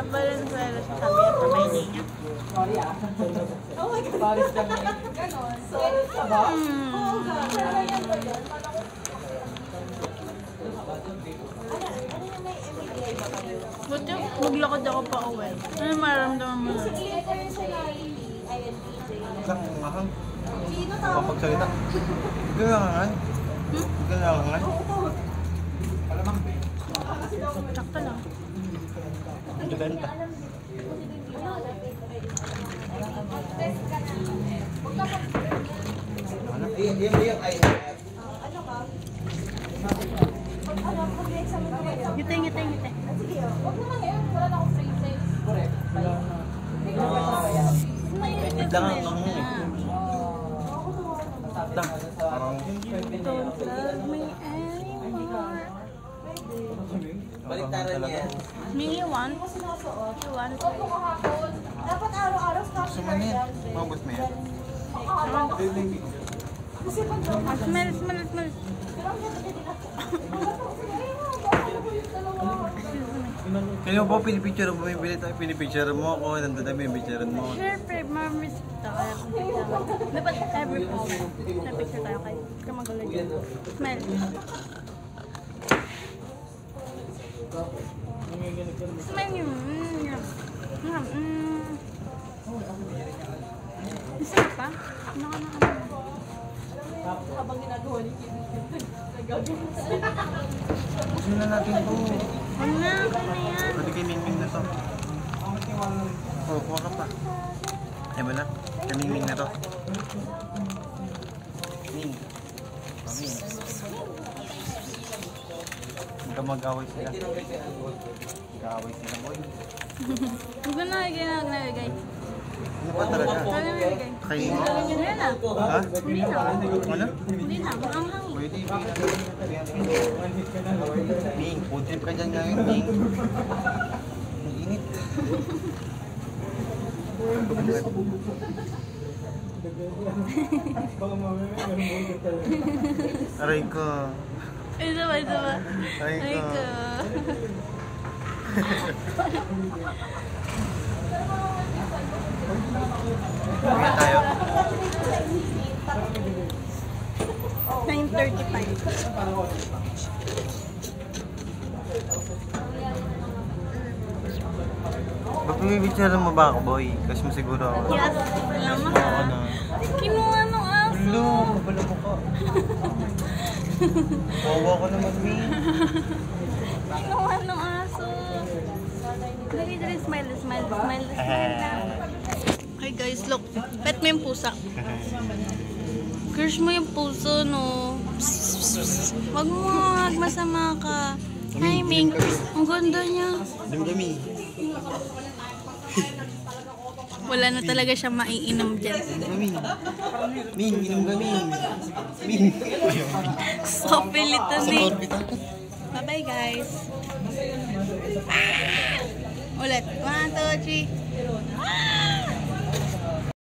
Sa Valenzuela siya sabi niya sa Maynila. Oh my God. Paris lang niya. Ganon. So, ba? Oo, gano'n. Buti maglakad ako pa uwi. Ano maramdaman mo? Isang mahal. Kapagsalita. Ikaw nangangan. Ikaw nangangan. Sakto lang. Dibenta. Ano? Ngiti. Huwag naman ngayon. Wala na akong free place. Correct. Wait lang ang lang yun. Parang... Don't love me anymore. Baliktaran niya. You want? You want? Dapat araw-araw stop. Gusto mo niyan? Mabot mo yan? Kasi pag Smell. Kaya po, pinipicture mo, pinipicture mo ako, nandun na pinipicture mo. Siyempre, mamiss kita. Kaya kung picture. Dapat every moment. Na-picture tayo kay magulo dyan. Smell. Smell yun. Isa pa? habang ginagawa ni Kim, nagagawin. Busin na natin ito. Ano na? Ano yan? Pwede kay Mingming na to. Oh, kuha ka pa. Ay ba na? Kay Mingming na to. Ming. Ming. Mag-away sila. Mag-away sila, boy. Huwag ko na nagagay. Ano pa talaga? Ano nagagay? Kay mo? Hindi na. Ha? Hindi na. Ano? Hindi na. Ang hangin. Pwede. Ming, food trip ka dyan ngayon, Ming. Ang init. Aray ko. Isa ba? Aray ko. Kaya tayo. 9:35. Pag-pipicture mo ba ako, boy? Kasi mo siguro ako. Yes. Alam mo ha. Kinuha nung aso. Hello, kabala mo ka. Kawawa ko naman, Ming. Kinuha nung aso. Dali, smile na. Hi guys, look. Pet mo yung pusa. Crush mo yung puso, no? Wag masama ka. Hi, Ming. Ang ganda niya. Dami. Wala na talaga siya maiinom dyan. Ming, inom ka, Ming. Ming. So, pilito Sa ni. orbit ako. Bye-bye, guys. Ulit. 1, 2, 3.